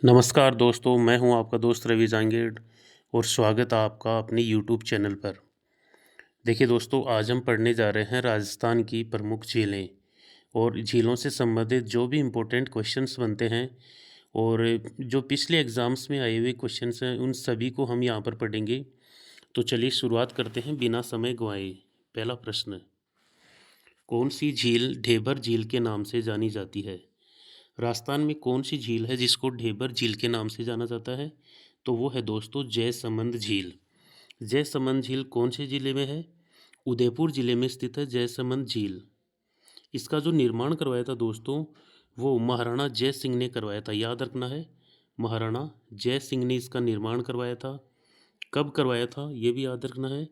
नमस्कार दोस्तों, मैं हूं आपका दोस्त रवि जांगेड़ और स्वागत है आपका अपने यूट्यूब चैनल पर। देखिए दोस्तों, आज हम पढ़ने जा रहे हैं राजस्थान की प्रमुख झीलें और झीलों से संबंधित जो भी इम्पोर्टेंट क्वेश्चंस बनते हैं और जो पिछले एग्ज़ाम्स में आए हुए क्वेश्चंस हैं, उन सभी को हम यहाँ पर पढ़ेंगे। तो चलिए शुरुआत करते हैं बिना समय गंवाए। पहला प्रश्न, कौन सी झील ढेबर झील के नाम से जानी जाती है? राजस्थान में कौन सी झील है जिसको ढेबर झील के नाम से जाना जाता है? तो वो है दोस्तों जयसमंद झील। जयसमंद झील कौन से ज़िले में है? उदयपुर ज़िले में स्थित है जयसमंद झील। इसका जो निर्माण करवाया था दोस्तों, वो महाराणा जय सिंह ने करवाया था। याद रखना है, महाराणा जय सिंह ने इसका निर्माण करवाया था। कब करवाया था ये भी याद रखना है।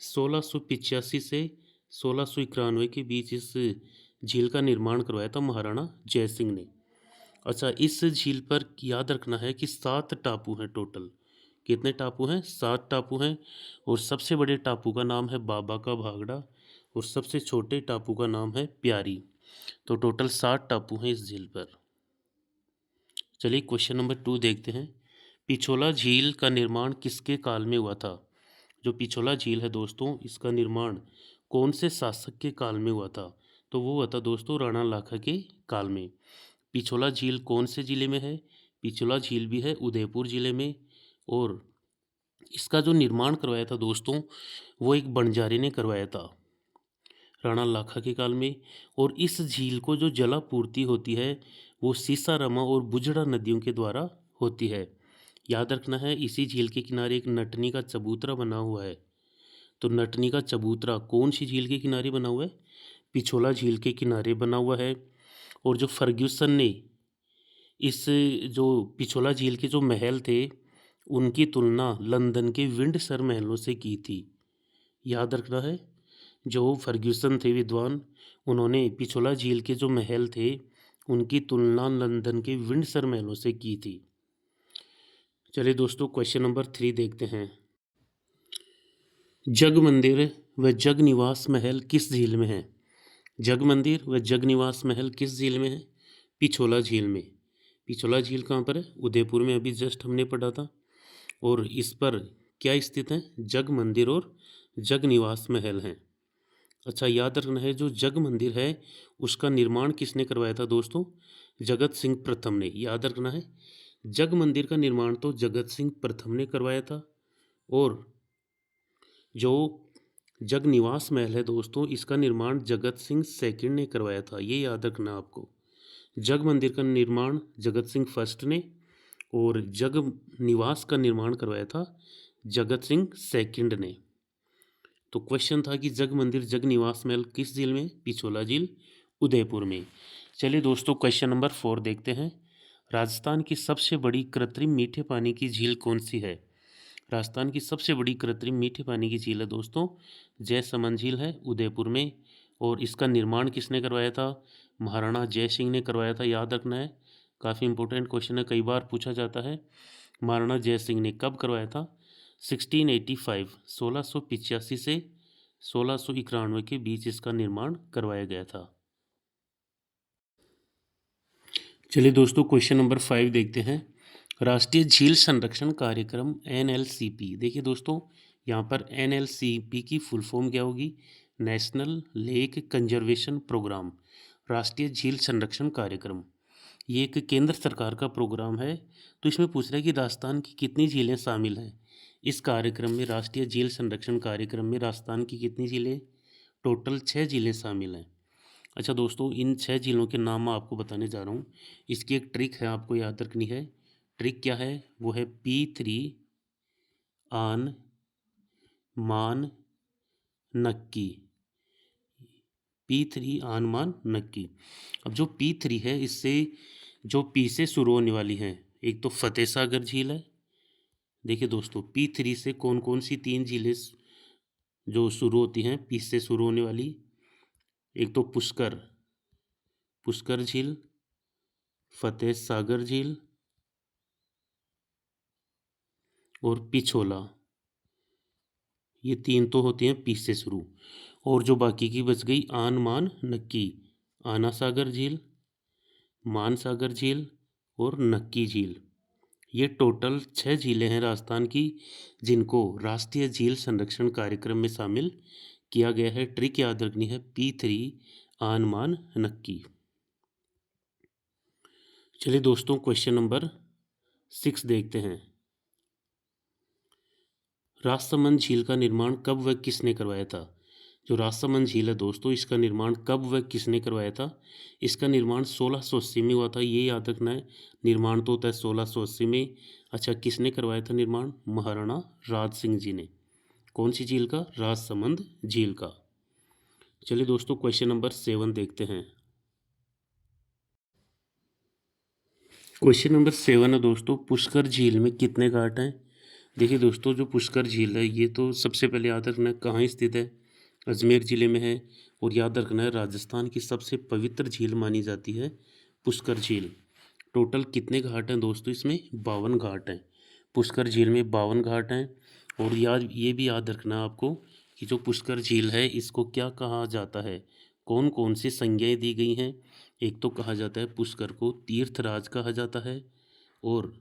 1685 से 1691 के बीच इस झील का निर्माण करवाया था महाराणा जय सिंह ने। अच्छा, इस झील पर याद रखना है कि 7 टापू हैं टोटल। कितने टापू हैं? 7 टापू हैं। और सबसे बड़े टापू का नाम है बाबा का भागड़ा और सबसे छोटे टापू का नाम है प्यारी। तो टोटल 7 टापू हैं इस झील पर। चलिए क्वेश्चन नंबर 2 देखते हैं। पिछोला झील का निर्माण किसके काल में हुआ था? जो पिछोला झील है दोस्तों, इसका निर्माण कौन से शासक के काल में हुआ था? तो वो हुआ था दोस्तों राणा लाखा के काल में। पिछोला झील कौन से ज़िले में है? पिछोला झील भी है उदयपुर ज़िले में। और इसका जो निर्माण करवाया था दोस्तों, वो एक बंजारे ने करवाया था राणा लाखा के काल में। और इस झील को जो जलापूर्ति होती है वो सीसारामा और बुजड़ा नदियों के द्वारा होती है। याद रखना है, इसी झील के किनारे एक नटनी का चबूतरा बना हुआ है। तो नटनी का चबूतरा कौन सी झील के किनारे बना हुआ है? पिछोला झील के किनारे बना हुआ है। और जो फर्ग्यूसन ने इस जो पिछोला झील के जो महल थे, उनकी तुलना लंदन के विंडसर महलों से की थी। याद रखना है, जो फर्ग्यूसन थे विद्वान, उन्होंने पिछोला झील के जो महल थे उनकी तुलना लंदन के विंडसर महलों से की थी। चलिए दोस्तों, क्वेश्चन नंबर 3 देखते हैं। जग मंदिर व जग निवास महल किस झील में है? जग मंदिर व जग निवास महल किस झील में है? पिछोला झील में। पिछोला झील कहाँ पर है? उदयपुर में, अभी जस्ट हमने पढ़ा था। और इस पर क्या स्थित है? जग मंदिर और जग निवास महल हैं। अच्छा, याद रखना है, जो जग मंदिर है उसका निर्माण किसने करवाया था दोस्तों? जगत सिंह प्रथम ने। याद रखना है, जग मंदिर का निर्माण तो जगत सिंह प्रथम ने करवाया था। और जो जग निवास महल है दोस्तों, इसका निर्माण जगत सिंह सेकंड ने करवाया था। ये याद रखना आपको। जग मंदिर का निर्माण जगत सिंह फर्स्ट ने और जग निवास का निर्माण करवाया था जगत सिंह सेकंड ने। तो क्वेश्चन था कि जग मंदिर जग निवास महल किस झील में? पिछोला झील, उदयपुर में। चलिए दोस्तों, क्वेश्चन नंबर 4 देखते हैं। राजस्थान की सबसे बड़ी कृत्रिम मीठे पानी की झील कौन सी है? राजस्थान की सबसे बड़ी कृत्रिम मीठे पानी की झील है दोस्तों जयसमंद झील है उदयपुर में। और इसका निर्माण किसने करवाया था? महाराणा जय सिंह ने करवाया था। याद रखना है, काफ़ी इंपॉर्टेंट क्वेश्चन है, कई बार पूछा जाता है। महाराणा जय सिंह ने कब करवाया था? 1685, 1685 से 1691 के बीच इसका निर्माण करवाया गया था। चलिए दोस्तों, क्वेश्चन नंबर 5 देखते हैं। राष्ट्रीय झील संरक्षण कार्यक्रम NLCP। देखिए दोस्तों, यहाँ पर NLCP की फुल फॉर्म क्या होगी? National lake conservation programme. राष्ट्रीय झील संरक्षण कार्यक्रम, ये एक केंद्र सरकार का प्रोग्राम है। तो इसमें पूछ रहा है कि राजस्थान की कितनी झीलें शामिल हैं इस कार्यक्रम में? राष्ट्रीय झील संरक्षण कार्यक्रम में राजस्थान की कितनी झीलें? टोटल 6 झीलें शामिल हैं। अच्छा दोस्तों, इन 6 झीलों के नाम मैं आपको बताने जा रहा हूँ। इसकी एक ट्रिक है, आपको याद रखनी है। ट्रिक क्या है? वो है P3 आन मान नक्की। P3 आन मान नक्की। अब जो P3 है, इससे जो P से शुरू होने वाली हैं, एक तो फतेह सागर झील है। देखिए दोस्तों, P3 से कौन कौन सी 3 झीलें जो शुरू होती हैं P से शुरू होने वाली? एक तो पुष्कर, पुष्कर झील, फतेह सागर झील और पिछोला। ये 3 तो होती हैं P से शुरू। और जो बाकी की बच गई आन मान नक्की, आना सागर झील, मान सागर झील और नक्की झील। ये टोटल 6 झीलें हैं राजस्थान की, जिनको राष्ट्रीय झील संरक्षण कार्यक्रम में शामिल किया गया है। ट्रिक याद रखनी है, P3 आनमान नक्की। चलिए दोस्तों, क्वेश्चन नंबर 6 देखते हैं। राजसमंद झील का निर्माण कब व किसने करवाया था? जो राजसमंद झील है दोस्तों, इसका निर्माण कब व किसने करवाया था? इसका निर्माण 1680 में हुआ था, ये याद रखना है। निर्माण तो होता है 1680 में। अच्छा, किसने करवाया था निर्माण? महाराणा राज सिंह जी ने। कौन सी झील का? राजसमंद झील का। चलिए दोस्तों, क्वेश्चन नंबर 7 देखते हैं। क्वेश्चन नंबर 7 है दोस्तों, पुष्कर झील में कितने घाट हैं? देखिए दोस्तों, जो पुष्कर झील है ये तो सबसे पहले याद रखना है कहाँ स्थित है। अजमेर ज़िले में है। और याद रखना है राजस्थान की सबसे पवित्र झील मानी जाती है पुष्कर झील। टोटल कितने घाट हैं दोस्तों? इसमें 52 घाट हैं। पुष्कर झील में 52 घाट हैं। और ये भी याद रखना है आपको कि जो पुष्कर झील है इसको क्या कहा जाता है, कौन कौन सी संज्ञाएं दी गई हैं। एक तो कहा जाता है पुष्कर को तीर्थराज कहा जाता है, और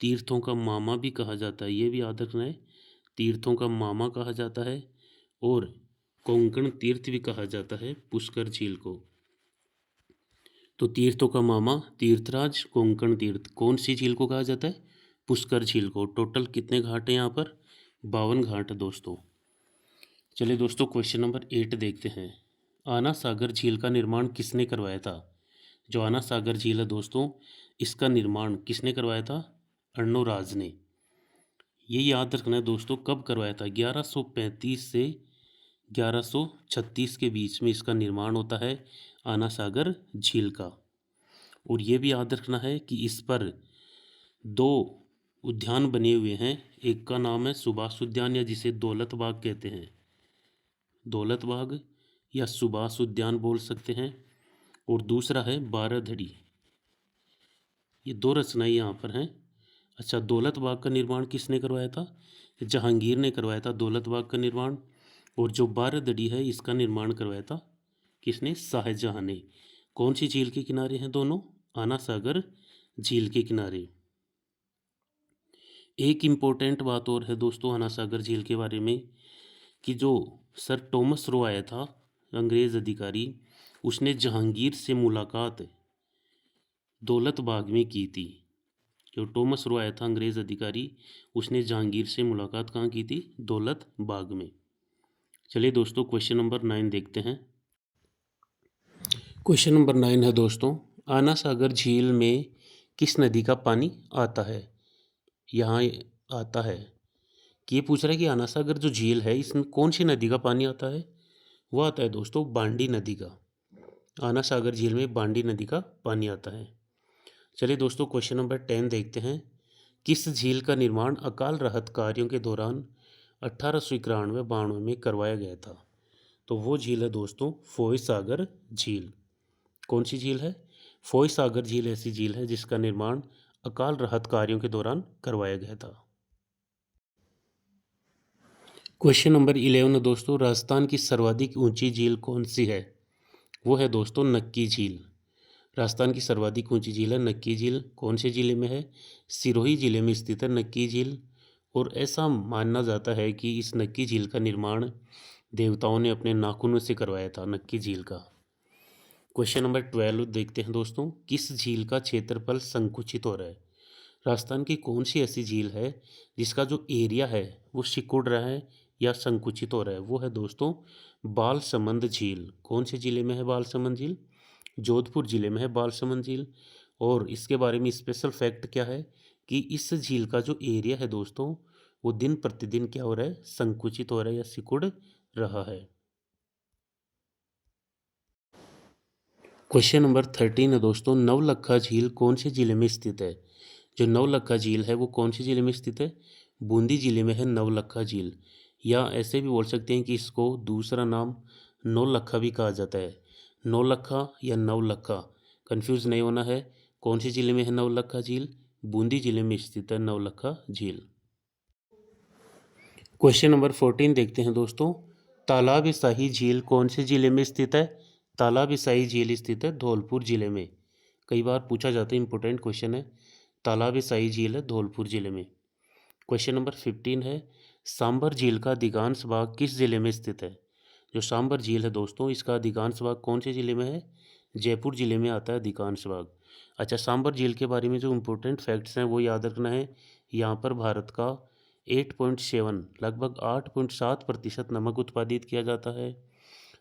तीर्थों का मामा भी कहा जाता है, ये भी याद रखना है। तीर्थों का मामा कहा जाता है, और कोंकण तीर्थ भी कहा जाता है पुष्कर झील को। तो तीर्थों का मामा तीर्थराज, कोंकण तीर्थ, कौन सी झील को कहा जाता है? पुष्कर झील को। टोटल कितने घाट हैं यहाँ पर? 52 घाट है दोस्तों। चलिए दोस्तों, क्वेश्चन नंबर 8 देखते हैं। आना सागर झील का निर्माण किसने करवाया था? जो आना सागर झील है दोस्तों, इसका निर्माण किसने करवाया था? अर्णोराज ने। ये याद रखना है दोस्तों, कब करवाया था? 1135 से 1136 के बीच में इसका निर्माण होता है आना सागर झील का। और ये भी याद रखना है कि इस पर 2 उद्यान बने हुए हैं। एक का नाम है सुभाष उद्यान, या जिसे दौलत बाग कहते हैं, दौलत बाग या सुभाष उद्यान बोल सकते हैं। और दूसरा है बाराधड़ी। ये 2 रचनाएं यहाँ पर हैं। अच्छा, दौलत बाग का निर्माण किसने करवाया था? जहांगीर ने करवाया था दौलत बाग का निर्माण। और जो बारादड़ी है इसका निर्माण करवाया था किसने? शाहजहां ने। कौन सी झील के किनारे हैं दोनों? आना सागर झील के किनारे। एक इम्पोर्टेंट बात और है दोस्तों आना सागर झील के बारे में, कि जो सर टॉमस रो आया था, अंग्रेज अधिकारी, उसने जहांगीर से मुलाकात दौलत बाग में की थी। जो टॉमस रो आया था अंग्रेज अधिकारी, उसने जहांगीर से मुलाकात कहाँ की थी? दौलत बाग में। चलिए दोस्तों, क्वेश्चन नंबर 9 देखते हैं। क्वेश्चन नंबर 9 है दोस्तों, आना सागर झील में किस नदी का पानी आता है? यहाँ आता है कि ये पूछ रहा है कि आना सागर जो झील है इसमें कौन सी नदी का पानी आता है? वो आता है दोस्तों बांडी नदी का। आना सागर झील में बांडी नदी का पानी आता है। चलिए दोस्तों, क्वेश्चन नंबर 10 देखते हैं। किस झील का निर्माण अकाल राहत कार्यों के दौरान 1891-92 में करवाया गया था? तो वो झील है दोस्तों फोय सागर झील। कौन सी झील है? फोय सागर झील ऐसी झील है जिसका निर्माण अकाल राहत कार्यों के दौरान करवाया गया था। क्वेश्चन नंबर 11 दोस्तों, राजस्थान की सर्वाधिक ऊंची झील कौन सी है? वो है दोस्तों नक्की झील। राजस्थान की सर्वाधिक ऊंची झील है नक्की झील। कौन से ज़िले में है? सिरोही ज़िले में स्थित है नक्की झील। और ऐसा मानना जाता है कि इस नक्की झील का निर्माण देवताओं ने अपने नाखूनों से करवाया था, नक्की झील का। क्वेश्चन नंबर 12 देखते हैं दोस्तों, किस झील का क्षेत्रफल संकुचित हो रहा है? राजस्थान की कौन सी ऐसी झील है जिसका जो एरिया है वो सिकुड़ रहा है या संकुचित हो रहा है? वो है दोस्तों बालसमंद झील। कौन से ज़िले में है बालसमंद झील? जोधपुर ज़िले में है बालसमंद झील। और इसके बारे में स्पेशल फैक्ट क्या है कि इस झील का जो एरिया है दोस्तों, वो दिन प्रतिदिन क्या हो रहा है? संकुचित हो रहा है या सिकुड़ रहा है। क्वेश्चन नंबर 13 है दोस्तों, नवलखा झील कौन से ज़िले में स्थित है? जो नवलखा झील है वो कौन से ज़िले में स्थित है? बूंदी ज़िले में है नवलखा झील। या ऐसे भी बोल सकते हैं कि इसको दूसरा नाम नौलखा भी कहा जाता है। नौलखा या नवलखा, कंफ्यूज नहीं होना है। कौन से ज़िले में है नवलखा झील? बूंदी ज़िले में स्थित है नवलखा झील। क्वेश्चन नंबर 14 देखते हैं दोस्तों, तालाब शाही झील कौन से ज़िले में स्थित है? तालाब शाही झील स्थित है धौलपुर ज़िले में। कई बार पूछा जाता है, इंपॉर्टेंट क्वेश्चन है। तालाब साई झील है धौलपुर जिले में। क्वेश्चन नंबर 15 है, सांबर झील का अधिकांश भाग किस जिले में स्थित है? जो सांबर झील है दोस्तों, इसका अधिकांश भाग कौन से जिले में है? जयपुर जिले में आता है अधिकांश भाग। अच्छा, सांबर झील के बारे में जो इम्पोर्टेंट फैक्ट्स हैं वो याद रखना है। यहाँ पर भारत का 8.7 लगभग 8.7% नमक उत्पादित किया जाता है।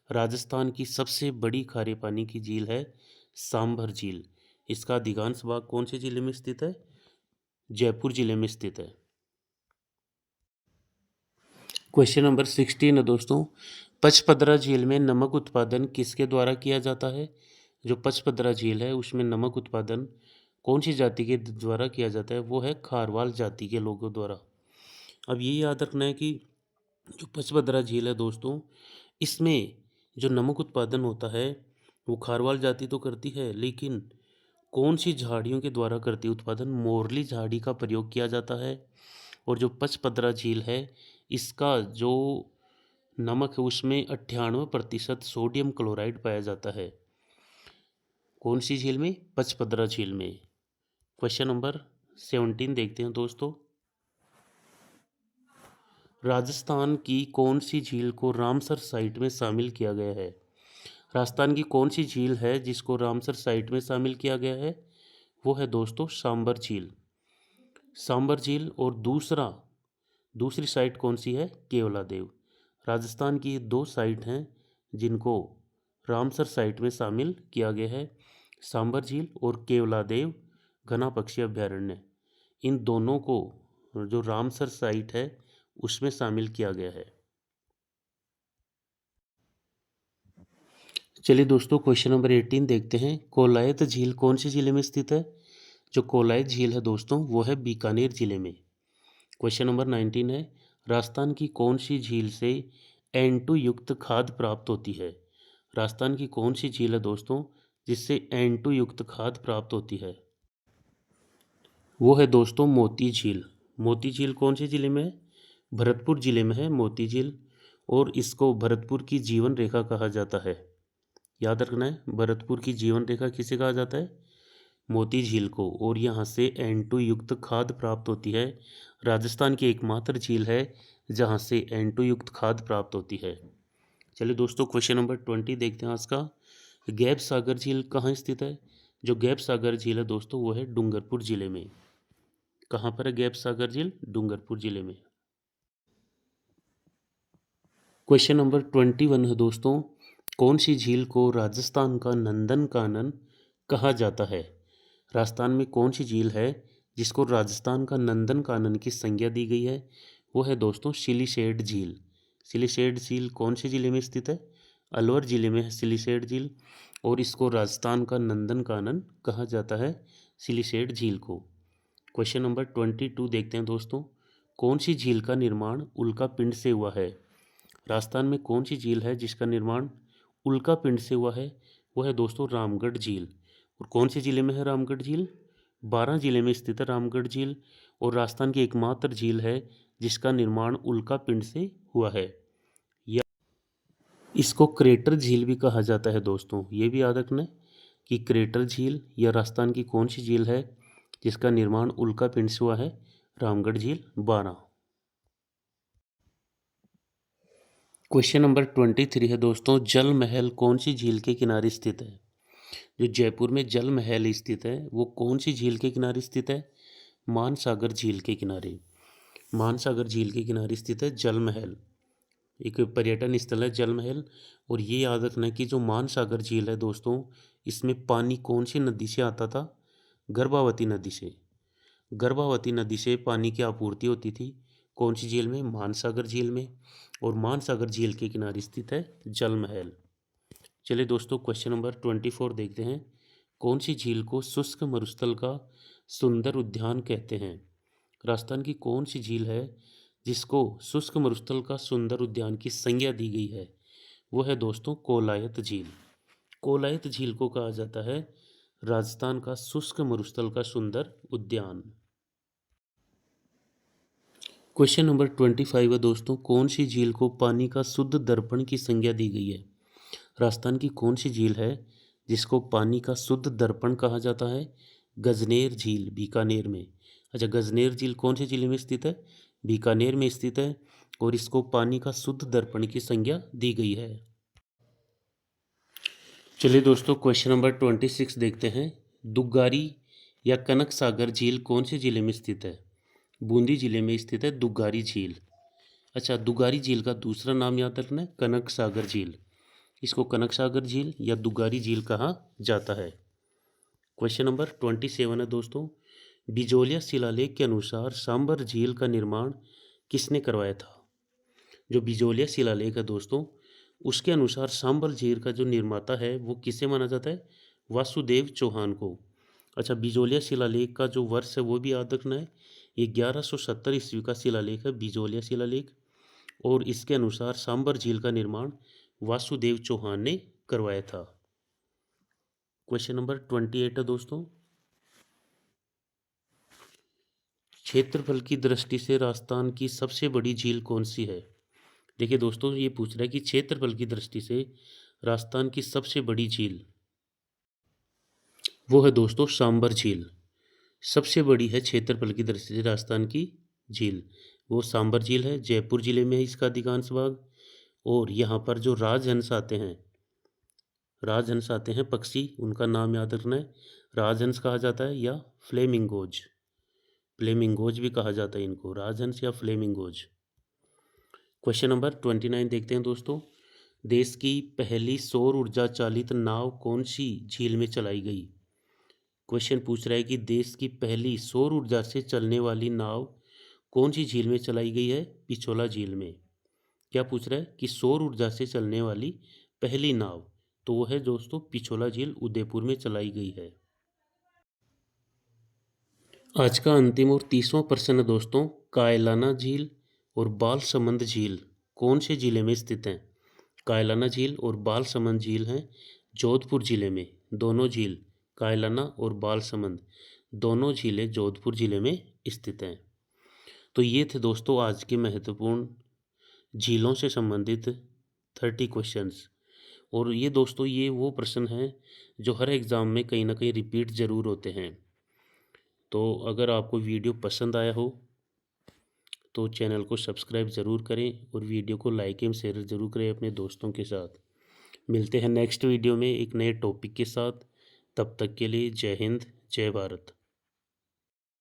राजस्थान की सबसे बड़ी खारे पानी की झील है सांभर झील। इसका अधिकांश भाग कौन से जिले में स्थित है? जयपुर जिले में स्थित है। क्वेश्चन नंबर 16 है दोस्तों, पचपदरा झील में नमक उत्पादन किसके द्वारा किया जाता है? जो पचपदरा झील है उसमें नमक उत्पादन कौन सी जाति के द्वारा किया जाता है? वो है खारवाल जाति के लोगों द्वारा। अब ये याद रखना है कि जो पचपदरा झील है दोस्तों, इसमें जो नमक उत्पादन होता है वो खारवाल जाति तो करती है, लेकिन कौन सी झाड़ियों के द्वारा करती है उत्पादन? मोरली झाड़ी का प्रयोग किया जाता है। और जो पचपदरा झील है इसका जो नमक है उसमें 98% सोडियम क्लोराइड पाया जाता है। कौन सी झील में? पचपदरा झील में। क्वेश्चन नंबर 17 देखते हैं दोस्तों, राजस्थान की कौन सी झील को रामसर साइट में शामिल किया गया है? राजस्थान की कौन सी झील है जिसको रामसर साइट में शामिल किया गया है? वो है दोस्तों सांबर झील। सांबर झील। और दूसरी साइट कौन सी है? केवलादेव। राजस्थान की दो साइट हैं जिनको रामसर साइट में शामिल किया गया है, सांबर झील और केवलादेव घना पक्षी अभ्यारण्य। इन दोनों को जो रामसर साइट है उसमें शामिल किया गया है। चलिए दोस्तों, क्वेश्चन नंबर 18 देखते हैं, कोलायत झील कौन से जिले में स्थित है? जो कोलायत झील है दोस्तों वो है बीकानेर जिले में। क्वेश्चन नंबर 19 है, राजस्थान की कौन सी झील से N2 युक्त खाद प्राप्त होती है? राजस्थान की कौन सी झील है दोस्तों जिससे N2 युक्त खाद प्राप्त होती है? वो है दोस्तों मोती झील। मोती झील कौन से जिले में है? भरतपुर जिले में है मोती झील। और इसको भरतपुर की जीवन रेखा कहा जाता है। याद रखना है, भरतपुर की जीवन रेखा किसे कहा जाता है? मोती झील को। और यहाँ से N2 युक्त खाद प्राप्त होती है। राजस्थान की एकमात्र झील है जहाँ से N2 युक्त खाद प्राप्त होती है। चलिए दोस्तों, क्वेश्चन नंबर 20 देखते हैं आज का, गैब सागर झील कहाँ स्थित है? जो गैब सागर झील है दोस्तों वो है डूंगरपुर जिले में। कहाँ पर है गैब सागर झील? डूंगरपुर जिले में। क्वेश्चन नंबर 21 है दोस्तों, कौन सी झील को राजस्थान का नंदन कानन कहा जाता है? राजस्थान में कौन सी झील है जिसको राजस्थान का नंदन कानन की संज्ञा दी गई है? वो है दोस्तों सिलीसेड झील। सिलीसेड झील कौन से जिले में स्थित है? अलवर जिले में है सिलीसेड झील। और इसको राजस्थान का नंदन कानन कहा जाता है, सिलीसेड झील को। क्वेश्चन नंबर 22 देखते हैं दोस्तों, कौन सी झील का निर्माण उल्का पिंड से हुआ है? राजस्थान में कौन सी झील है जिसका निर्माण उल्का पिंड से हुआ है? वो है दोस्तों रामगढ़ झील। और कौन से जिले में है रामगढ़ झील? 12 जिले में स्थित है रामगढ़ झील। और राजस्थान की एकमात्र झील है जिसका निर्माण उल्का पिंड से हुआ है। या इसको क्रेटर झील भी कहा जाता है दोस्तों। ये भी याद रखना है कि क्रेटर झील या राजस्थान की कौन सी झील है जिसका निर्माण उल्का पिंड से हुआ है? रामगढ़ झील 12। क्वेश्चन नंबर 23 है दोस्तों, जल महल कौन सी झील के किनारे स्थित है? जो जयपुर में जल महल स्थित है वो कौन सी झील के किनारे स्थित है? मानसागर झील के किनारे। मानसागर झील के किनारे स्थित है जल महल। एक पर्यटन स्थल है जल महल। और ये याद रखना है कि जो मानसागर झील है दोस्तों, इसमें पानी कौन सी नदी से आता था? गर्भावती नदी से। गर्भावती नदी से पानी की आपूर्ति होती थी। कौन सी झील में? मानसागर झील में। और मानसागर झील के किनारे स्थित है जल महल। चलिए दोस्तों, क्वेश्चन नंबर 24 देखते हैं, कौन सी झील को शुष्क मरुस्थल का सुंदर उद्यान कहते हैं? राजस्थान की कौन सी झील है जिसको शुष्क मरुस्थल का सुंदर उद्यान की संज्ञा दी गई है? वो है दोस्तों कोलायत झील। कोलायत झील को कहा जाता है राजस्थान का शुष्क मरुस्थल का सुंदर उद्यान। क्वेश्चन नंबर 25 है दोस्तों, कौन सी झील को पानी का शुद्ध दर्पण की संज्ञा दी गई है? राजस्थान की कौन सी झील है जिसको पानी का शुद्ध दर्पण कहा जाता है? गजनेर झील बीकानेर में। अच्छा, गजनेर झील कौन से जिले में स्थित है? बीकानेर में स्थित है और इसको पानी का शुद्ध दर्पण की संज्ञा दी गई है। चलिए दोस्तों, क्वेश्चन नंबर 26 देखते हैं। दुग्गारी या कनक सागर झील कौन से जिले में स्थित है? बूंदी जिले में स्थित है दुग्गारी झील। अच्छा, दुग्गारी झील का दूसरा नाम याद रखना है, कनक सागर झील। इसको कनक सागर झील या दुग्गारी झील कहा जाता है। क्वेश्चन नंबर 27 है दोस्तों। बिजोलिया शिलालेख के अनुसार सांबर झील का निर्माण किसने करवाया था? जो बिजोलिया शिलालेख है दोस्तों, उसके अनुसार सांबर झील का जो निर्माता है वो किसे माना जाता है? वासुदेव चौहान को। अच्छा, बिजोलिया शिलालेख का जो वर्ष है वो भी याद रखना है। ये 1170 ईस्वी का शिलालेख है, बिजोलिया शिलालेख, और इसके अनुसार सांबर झील का निर्माण वासुदेव चौहान ने करवाया था। क्वेश्चन नंबर 28 है दोस्तों। क्षेत्रफल की दृष्टि से राजस्थान की सबसे बड़ी झील कौन सी है? देखिए दोस्तों, ये पूछ रहा है कि क्षेत्रफल की दृष्टि से राजस्थान की सबसे बड़ी झील, वो है दोस्तों सांबर झील। सबसे बड़ी है क्षेत्रफल की दृष्टि से राजस्थान की झील, वो सांबर झील है। जयपुर जिले में है इसका अधिकांश भाग। और यहाँ पर जो राजहंस आते हैं, राजहंस आते हैं पक्षी, उनका नाम याद रखना है। राजहंस कहा जाता है या फ्लेमिंगोज। फ्लेमिंगोज भी कहा जाता है इनको, राजहंस या फ्लेमिंगोज। क्वेश्चन नंबर 29 देखते हैं दोस्तों। देश की पहली सौर ऊर्जा चालित नाव कौन सी झील में चलाई गई? क्वेश्चन पूछ रहा है कि देश की पहली सौर ऊर्जा से चलने वाली नाव कौन सी झील में चलाई गई है? पिछोला झील में। क्या पूछ रहा है कि सौर ऊर्जा से चलने वाली पहली नाव, तो वो है दोस्तों पिछोला झील, उदयपुर में चलाई गई है। आज का अंतिम और 30वां प्रश्न है दोस्तों। कायलाना झील और बालसमंद झील कौन से जिले में स्थित हैं? कायलाना झील और बालसमंद झील हैं जोधपुर जिले में। दोनों झील, कायलाना और बालसमंद, दोनों झीलें जोधपुर जिले में स्थित हैं। तो ये थे दोस्तों आज के महत्वपूर्ण झीलों से संबंधित 30 क्वेश्चंस। और ये दोस्तों, ये वो प्रश्न हैं जो हर एग्ज़ाम में कहीं ना कहीं रिपीट ज़रूर होते हैं। तो अगर आपको वीडियो पसंद आया हो तो चैनल को सब्सक्राइब ज़रूर करें और वीडियो को लाइक एवं शेयर ज़रूर करें अपने दोस्तों के साथ। मिलते हैं नेक्स्ट वीडियो में एक नए टॉपिक के साथ। तब तक के लिए जय हिंद, जय भारत।